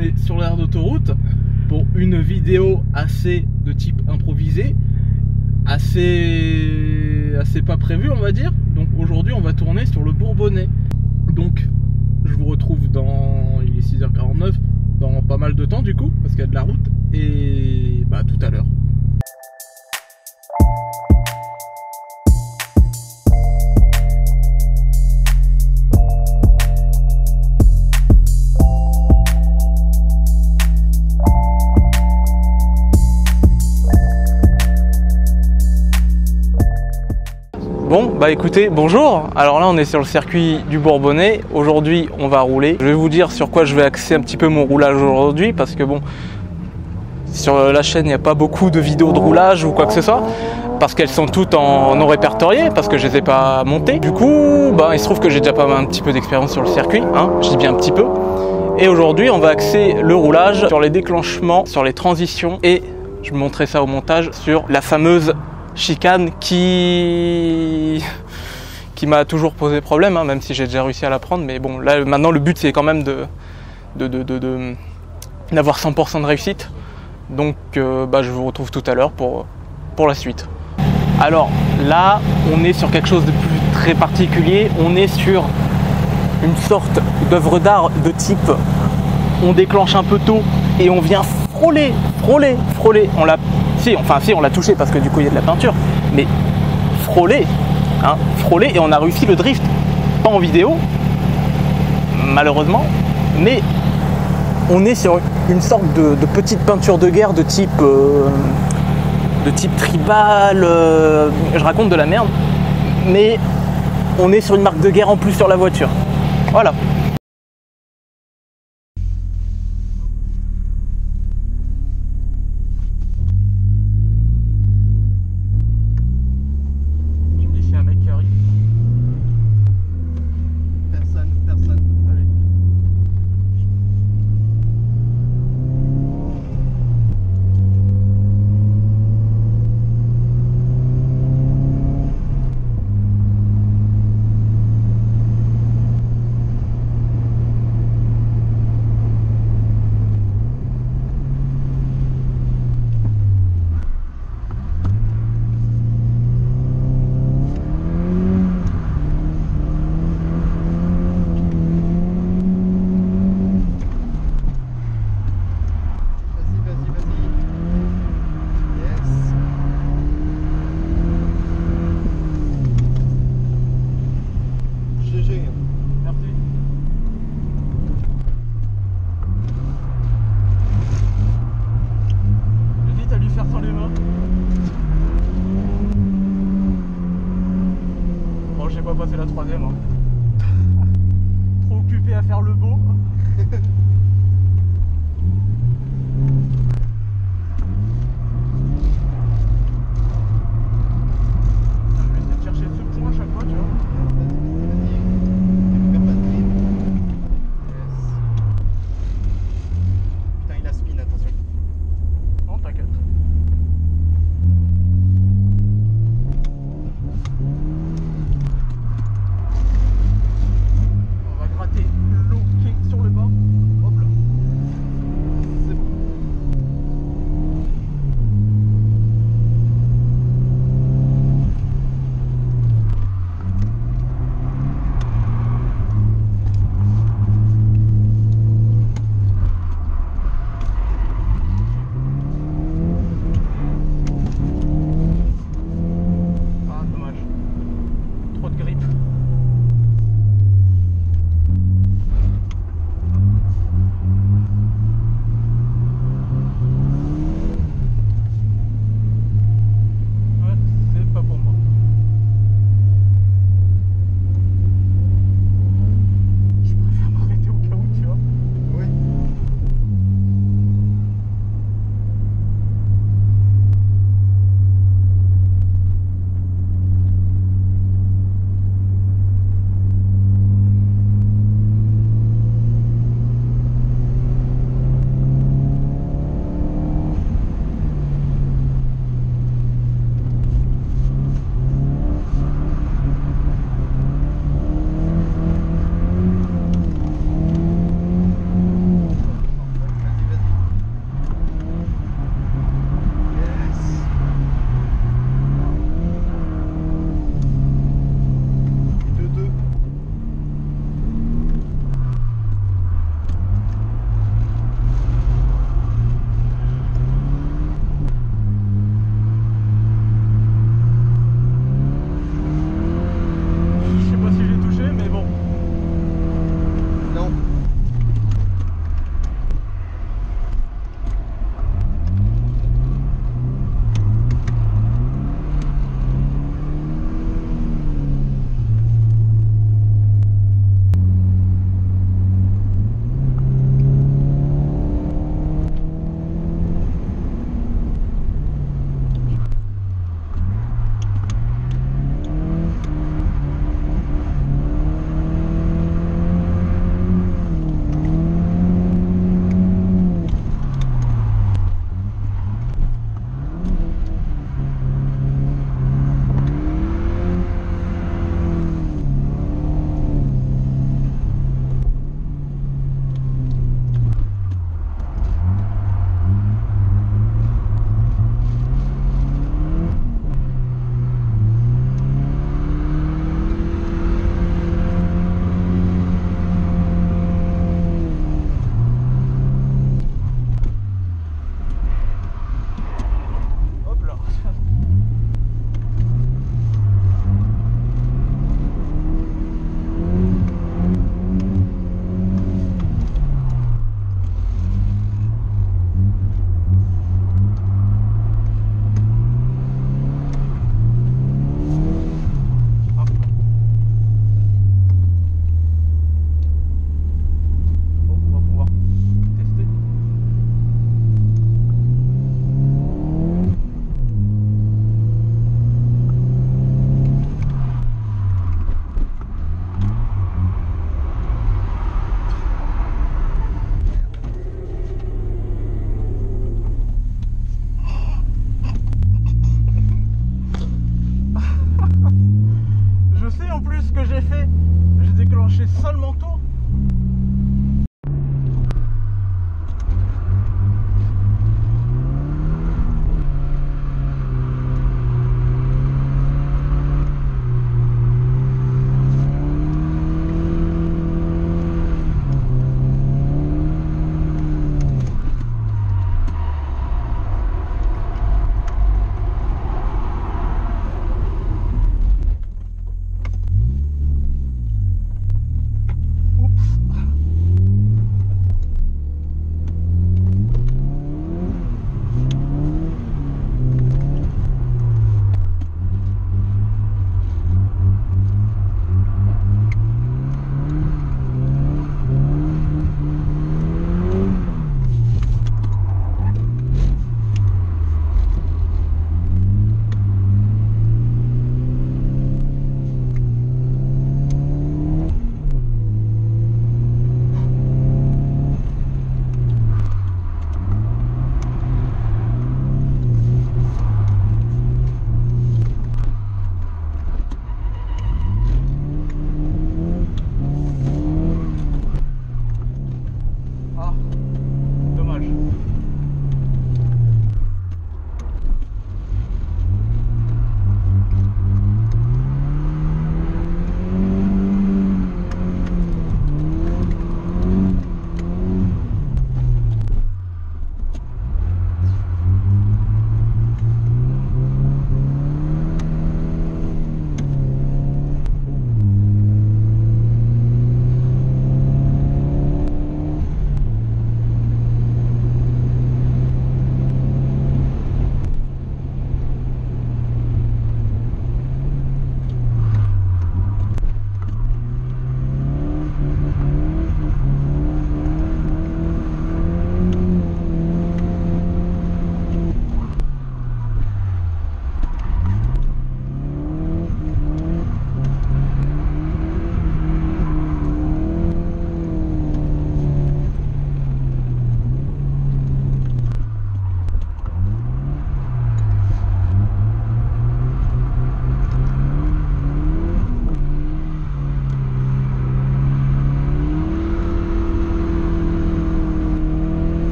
est sur l'aire d'autoroute pour une vidéo assez de type improvisé, assez pas prévue, on va dire. Donc aujourd'hui on va tourner sur le Bourbonnais. Donc je vous retrouve il est 6h49, dans pas mal de temps du coup, parce qu'il y a de la route, et bah tout à l'heure. Bon, bah écoutez, bonjour. Alors là on est sur le circuit du Bourbonnais. Aujourd'hui on va rouler. Je vais vous dire sur quoi je vais axer un petit peu mon roulage aujourd'hui, parce que bon, sur la chaîne il n'y a pas beaucoup de vidéos de roulage ou quoi que ce soit, parce qu'elles sont toutes en non répertoriées, parce que je les ai pas montées. Du coup, bah, il se trouve que j'ai déjà pas un petit peu d'expérience sur le circuit, hein, je dis bien un petit peu. Et aujourd'hui on va axer le roulage sur les déclenchements, sur les transitions, et je vous montrerai ça au montage, sur la fameuse chicane qui m'a toujours posé problème, hein, même si j'ai déjà réussi à l'apprendre. Mais bon, là maintenant le but c'est quand même d'avoir 100% de réussite. Donc bah, je vous retrouve tout à l'heure pour la suite. Alors là on est sur quelque chose de très particulier. On est sur une sorte d'œuvre d'art de type, on déclenche un peu tôt et on vient frôler. On l'a touché parce que du coup il y a de la peinture, mais frôler, et on a réussi le drift, pas en vidéo malheureusement, mais on est sur une sorte de petite peinture de guerre de type tribal, je raconte de la merde, mais on est sur une marque de guerre en plus sur la voiture, voilà. J'ai pas passé la troisième, hein. Trop occupé à faire le beau. Je vais essayer de chercher ce point à chaque fois, tu vois. Putain, il a spin, attention. Non, t'inquiète. L'eau qui est sur le bas.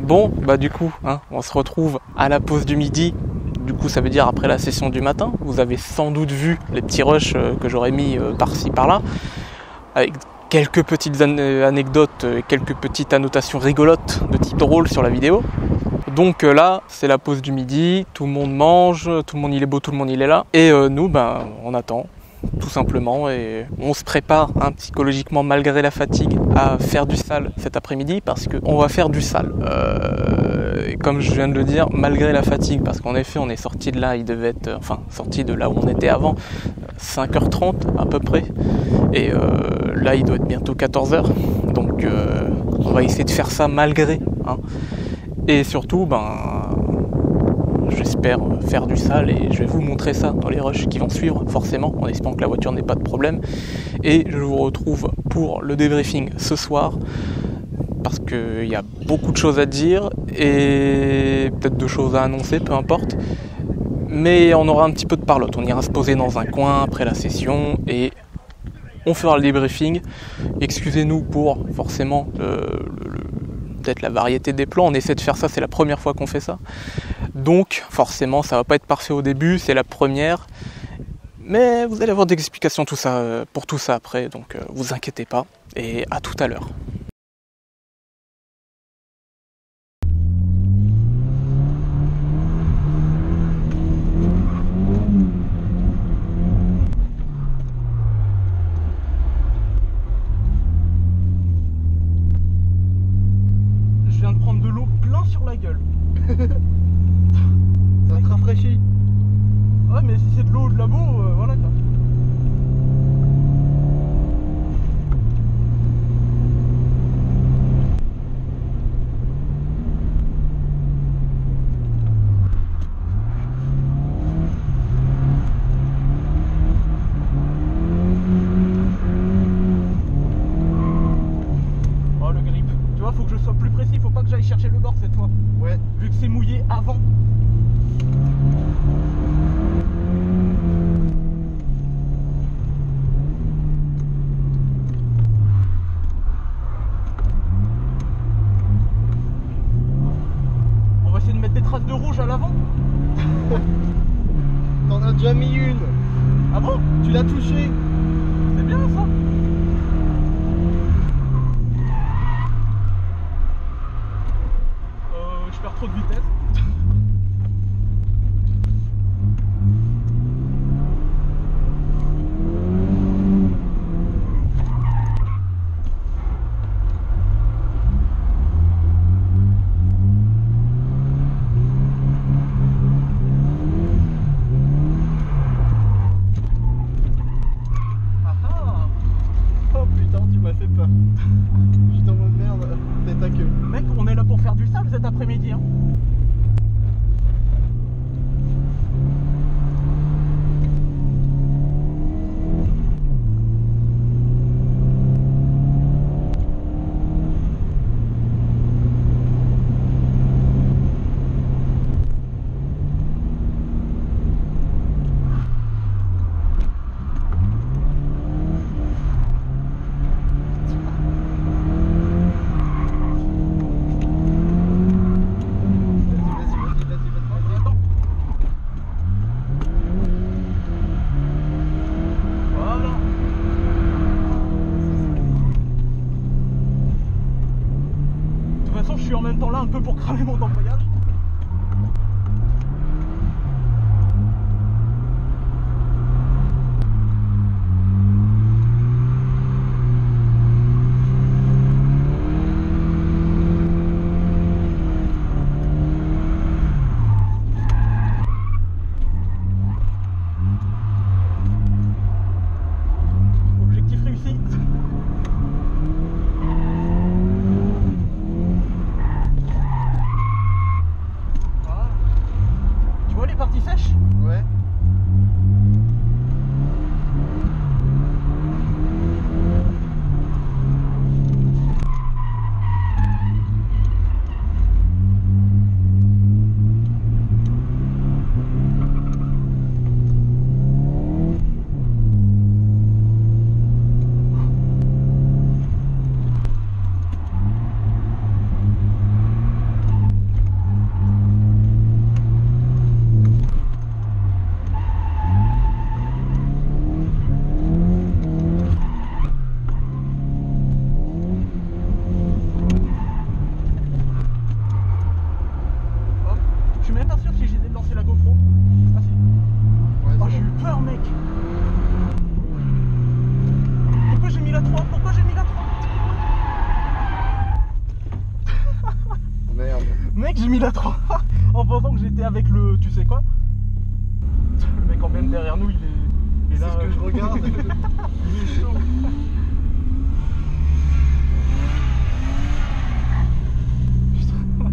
Bon, bah du coup, hein, on se retrouve à la pause du midi. Du coup, ça veut dire après la session du matin. Vous avez sans doute vu les petits rushs que j'aurais mis par-ci par-là, avec quelques petites anecdotes, quelques petites annotations rigolotes de type drôle sur la vidéo. Donc là, c'est la pause du midi, tout le monde mange, tout le monde il est beau, tout le monde il est là. Et nous, ben, on attend, tout simplement, et on se prépare psychologiquement, malgré la fatigue, à faire du sale cet après-midi, parce qu'on va faire du sale. Et comme je viens de le dire, malgré la fatigue, parce qu'en effet, on est sorti de là, il devait être, enfin, sorti de là où on était avant, 5h30 à peu près. Et là, il doit être bientôt 14h. Donc, on va essayer de faire ça malgré. Hein. Et surtout, j'espère faire du sale et je vais vous montrer ça dans les rushs qui vont suivre, forcément, en espérant que la voiture n'ait pas de problème. Et je vous retrouve pour le débriefing ce soir, parce qu'il y a beaucoup de choses à dire et peut-être de choses à annoncer, peu importe. Mais on aura un petit peu de parlotte, on ira se poser dans un coin après la session et on fera le débriefing. Excusez-nous pour forcément peut-être la variété des plans, on essaie de faire ça, c'est la première fois qu'on fait ça. Donc forcément ça va pas être parfait au début, c'est la première. Mais vous allez avoir des explications pour tout ça après, donc vous inquiétez pas. Et à tout à l'heure. Je viens de prendre de l'eau plein sur la gueule. Ça te rafraîchit. Ouais, mais si c'est de l'eau ou de la boue, voilà quoi. Oh le grip. Tu vois, faut que je sois plus précis, faut pas que j'aille chercher le bord cette fois. Ouais. Vu que c'est mouillé avant. On va essayer de mettre des traces de rouge à l'avant. T'en as déjà mis une. Ah bon? Tu l'as touché. C'est bien ça. Je perds trop de vitesse. Oh putain, tu m'as fait peur. J'étais en mode merde, tête à queue. Mec, on est là pour faire du sale cet après-midi. Hein. Je suis en même temps là un peu pour cramer mon embrayage. Objectif réussi. j'ai mis la 3 en pensant que j'étais avec le... Tu sais quoi? Le mec en veine derrière nous, il est là. C'est ce que je regarde. Il est chaud. Putain.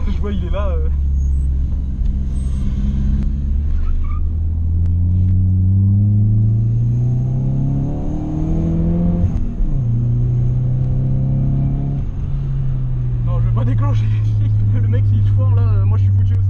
Je vois, il est là. Non, je vais pas déclencher. Le mec, s'il se foire là, moi je suis foutu aussi.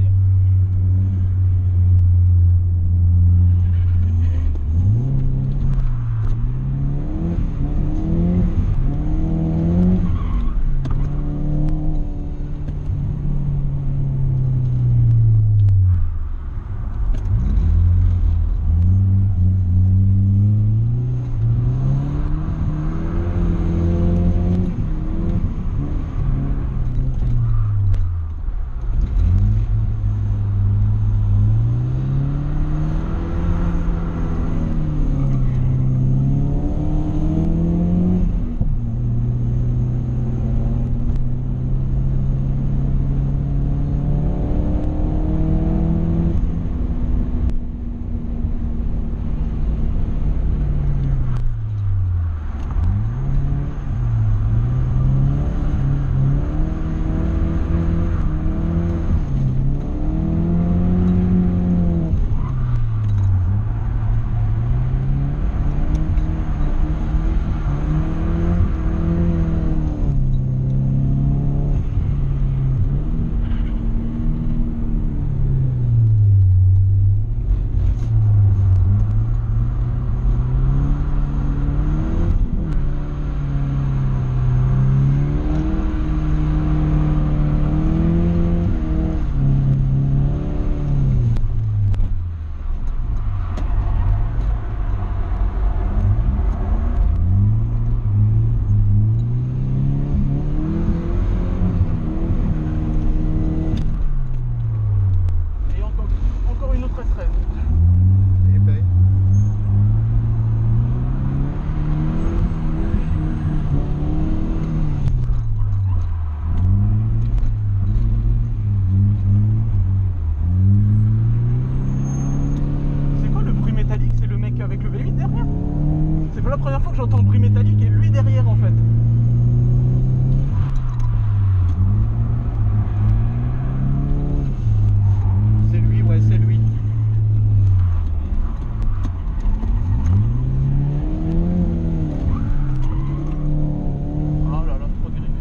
C'est pas la première fois que j'entends le bruit métallique et lui derrière en fait. C'est lui, ouais, c'est lui. Oh là là, trop grippé.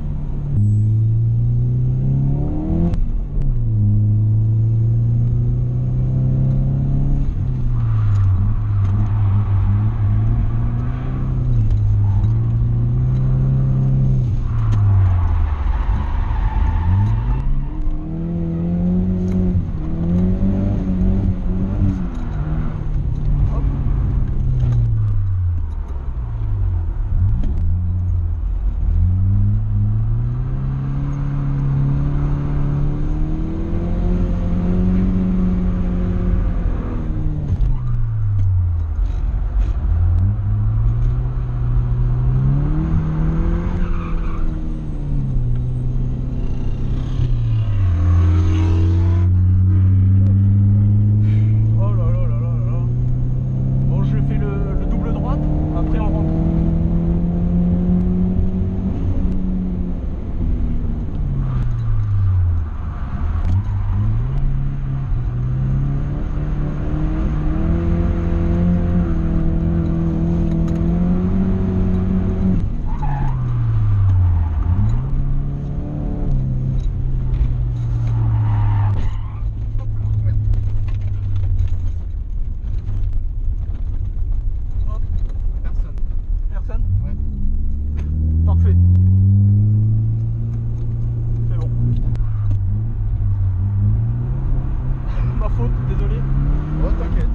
Désolé. Oh, t'inquiète.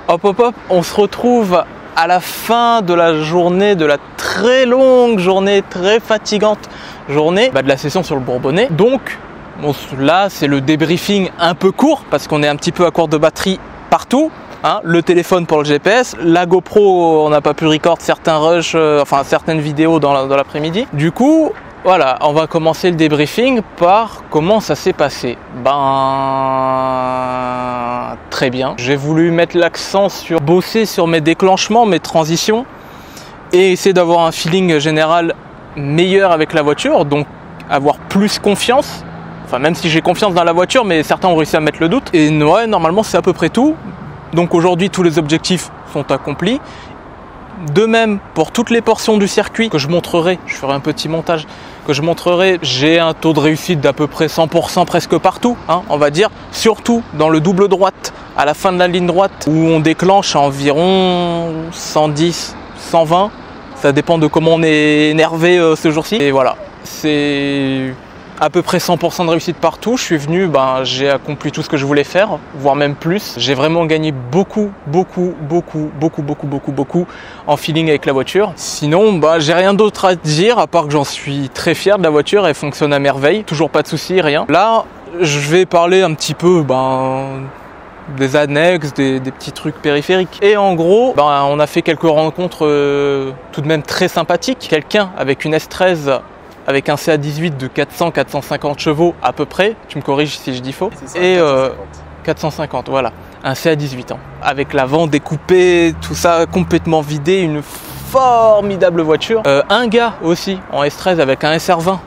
Hop hop hop, on se retrouve à la fin de la journée, de la très longue journée, très fatigante journée de la session sur le Bourbonnais. Donc bon, là c'est le débriefing un peu court parce qu'on est un petit peu à court de batterie partout. hein, le téléphone pour le GPS, la GoPro, on n'a pas pu record certains rushs, enfin certaines vidéos dans l'après-midi. Du coup, voilà, on va commencer le débriefing par comment ça s'est passé. Ben, très bien. J'ai voulu mettre l'accent sur bosser sur mes déclenchements, mes transitions, et essayer d'avoir un feeling général meilleur avec la voiture, donc avoir plus confiance. Enfin, même si j'ai confiance dans la voiture, mais certains ont réussi à mettre le doute. Et ouais, normalement, c'est à peu près tout. Donc aujourd'hui, tous les objectifs sont accomplis. De même, pour toutes les portions du circuit que je montrerai, je ferai un petit montage, que je montrerai, j'ai un taux de réussite d'à peu près 100% presque partout, hein, on va dire. Surtout dans le double droite, à la fin de la ligne droite, où on déclenche à environ 110, 120. Ça dépend de comment on est énervé ce jour-ci. Et voilà, c'est à peu près 100% de réussite partout. Je suis venu, ben, j'ai accompli tout ce que je voulais faire, voire même plus. J'ai vraiment gagné beaucoup en feeling avec la voiture. Sinon, ben, j'ai rien d'autre à dire, à part que j'en suis très fier de la voiture. Elle fonctionne à merveille, toujours pas de soucis, rien. Là, je vais parler un petit peu des annexes, des petits trucs périphériques. Et en gros, ben, on a fait quelques rencontres tout de même très sympathiques. Quelqu'un avec une S13 avec un CA18 de 400-450 chevaux à peu près, tu me corriges si je dis faux, ça, et 450, voilà, un CA18 ans, avec l'avant découpé, tout ça complètement vidé, une formidable voiture. Un gars aussi en S13 avec un SR20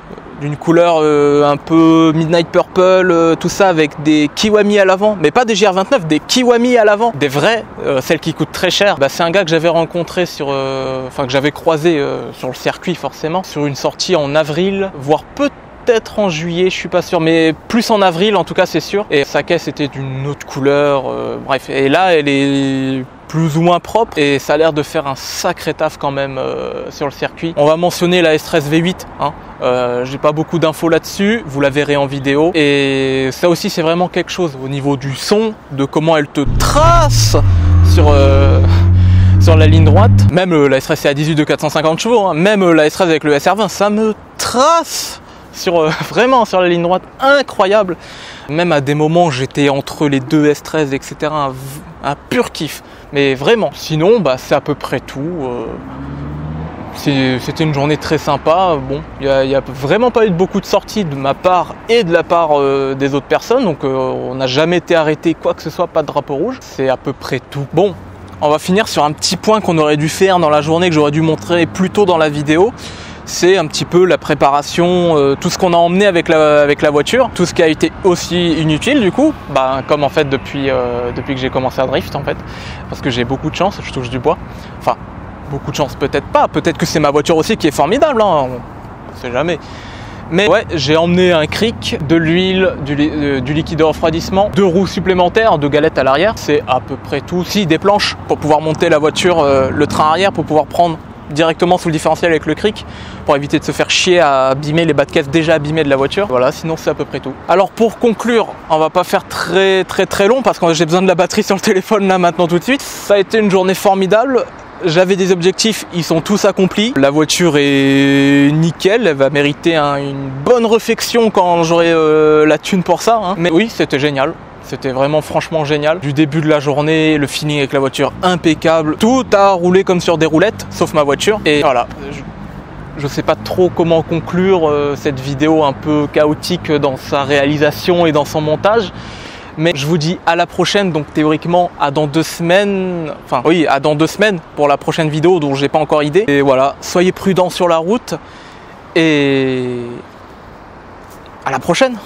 d'une couleur un peu midnight purple, tout ça avec des Kiwami à l'avant, mais pas des GR29, des Kiwami à l'avant, des vrais, celles qui coûtent très cher. Bah, c'est un gars que j'avais rencontré que j'avais croisé sur le circuit forcément, sur une sortie en avril, voire peut-être en juillet, je suis pas sûr, mais plus en avril en tout cas c'est sûr. Et sa caisse était d'une autre couleur, bref. Et là elle est plus ou moins propre et ça a l'air de faire un sacré taf quand même sur le circuit. On va mentionner la S13 V8, hein. J'ai pas beaucoup d'infos là-dessus, vous la verrez en vidéo. Et ça aussi c'est vraiment quelque chose au niveau du son, de comment elle te trace sur la ligne droite. Même la S13 CA18 de 450 chevaux, hein. Même la S13 avec le SR20, ça me trace vraiment sur la ligne droite, incroyable. Même à des moments j'étais entre les deux S13 etc, un pur kiff, mais vraiment. Sinon bah, c'est à peu près tout. C'était une journée très sympa. Bon, il n'y a vraiment pas eu beaucoup de sorties de ma part et de la part des autres personnes, donc on n'a jamais été arrêté quoi que ce soit, pas de drapeau rouge. C'est à peu près tout. Bon, on va finir sur un petit point qu'on aurait dû faire dans la journée, que j'aurais dû montrer plus tôt dans la vidéo. C'est un petit peu la préparation, tout ce qu'on a emmené avec la voiture, tout ce qui a été aussi inutile du coup, bah, comme en fait depuis que j'ai commencé à drift en fait, parce que j'ai beaucoup de chance, je touche du bois, enfin beaucoup de chance peut-être pas, peut-être que c'est ma voiture aussi qui est formidable, hein, on sait jamais. Mais ouais, j'ai emmené un cric, de l'huile, du liquide de refroidissement, 2 roues supplémentaires, 2 galettes à l'arrière, c'est à peu près tout. Si, des planches pour pouvoir monter la voiture, le train arrière, pour pouvoir prendre directement sous le différentiel avec le cric, pour éviter de se faire chier à abîmer les bas de caisse déjà abîmés de la voiture. Voilà, sinon c'est à peu près tout. Alors pour conclure, on va pas faire très long parce que j'ai besoin de la batterie sur le téléphone là maintenant tout de suite. Ça a été une journée formidable. J'avais des objectifs, ils sont tous accomplis. La voiture est nickel, elle va mériter une bonne réfection quand j'aurai la thune pour ça, hein. Mais oui, c'était génial. C'était vraiment franchement génial. Du début de la journée, le feeling avec la voiture impeccable. Tout a roulé comme sur des roulettes, sauf ma voiture. Et voilà, je sais pas trop comment conclure cette vidéo un peu chaotique dans sa réalisation et dans son montage. Mais je vous dis à la prochaine, donc théoriquement à dans 2 semaines, enfin oui, à dans 2 semaines pour la prochaine vidéo dont j'ai pas encore idée. Et voilà, soyez prudents sur la route et à la prochaine.